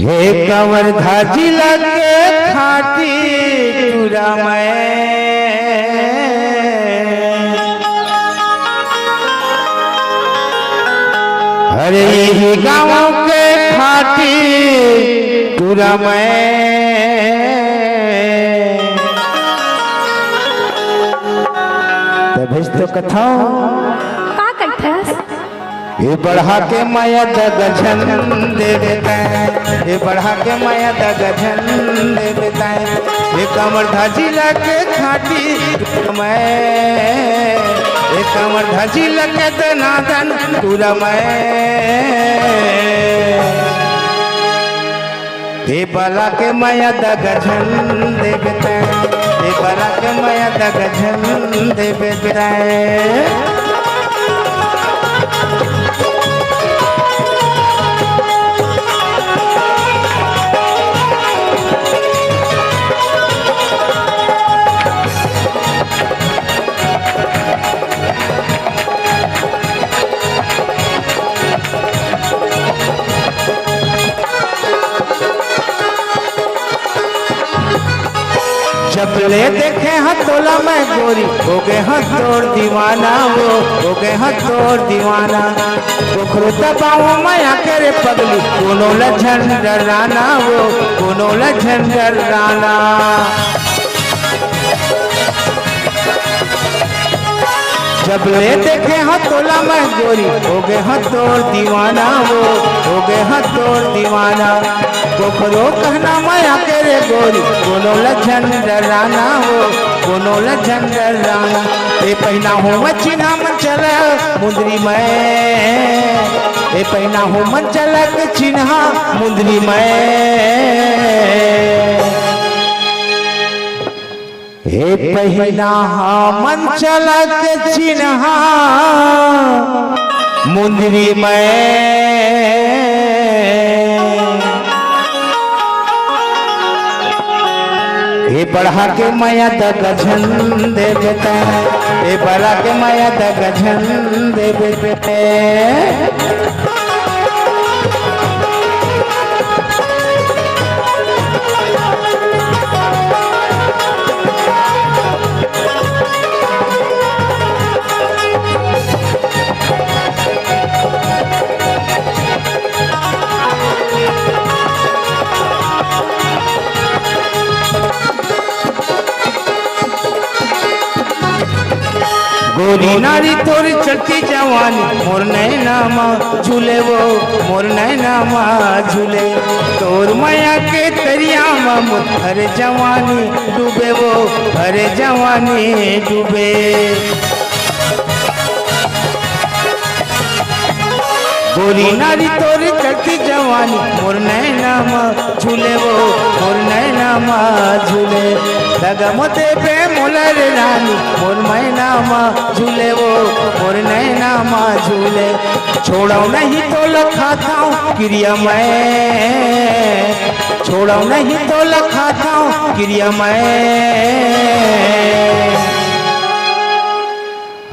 हे कवर्धा जिला के खाटी टूरा अरे यही गाँव के खाटी टूरा भेज तो कथा ये बढ़ा के माया दगझन दे देता है, ये बढ़ा के माया दगझन दे देता है। ये कवर्धा जिला के खाटी ये कवर्धा जिला के दनादन पूरा ये बला के माया दगझन दे देता है, ये बला के माया दगझन दे देता है। जब ले देखे हथोला में गोरी हो गए हथोड़ दीवाना, वो हो गए हथोड़ दीवाना। पोखरो दबाओ माया करे पगली कोनो लझन डराना, वो कोनो लझन डराना। जब ले देखे हथोला में गोरी हो गए हथोड़ दीवाना, वो हो गए हथोड़ दीवाना। पोखरो कहना माया करे गोरी कोनो लझन डराना, वो कोनो लझन डराना। ये पहना हो मचीना मन चला मुंदरी में, ये पहना हो मन चला के चिन्हा मुंदरी में। हे पहना मन चला के चिन्हा मुंदरी में। ये बढ़ा के माया दगझन दे देता है, ये बढ़ा के माया दगझन दे देते। गोरी नारी तोरी चलती जवानी मोर नैनामा झूले, वो मोर नैनामा झूले। तोर माया के तरिया में हरे जवानी डूबे, वो हरे जवानी डूबे। गोरी नारी तोरी चलती जवानी मोर नैनामा झूले, वो मोर नैनामा झूले। दगमते पे मोलर रानी मोर मैनामा झूले, वो मोर नैनामा झूले। छोड़ो नहीं तो लखाता हूँ क्रिया मैं, छोड़ो नहीं तो लखाता हूँ क्रिया मैं।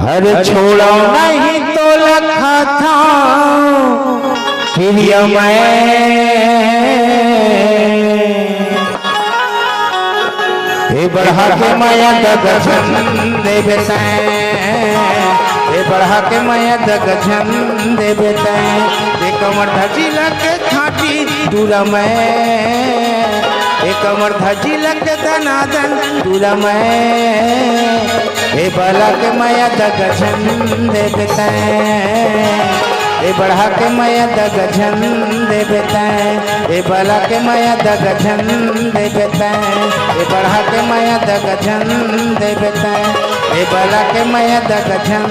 अरे छोड़ो नहीं तो लखाता हूँ क्रिया मैं। ये बढ़ा के माया दगझन दे देता है, ये बढ़ा के माया दगझन दे देता है। ये कवर्धा जिला के खाटी टूरा में, ये कवर्धा जिला के दनादन टूरा में। ये बला के माया दगझन दे देता है, ये बढ़ा के माया दगझन दे देता है, ये बला के माया दगझन दे देता है, ये बढ़ा के माया दगझन दे देता है, ये बला के माया दगझन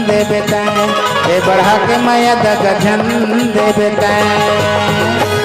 दे देता है, ये बढ़ा के माया दगझन दे देता है।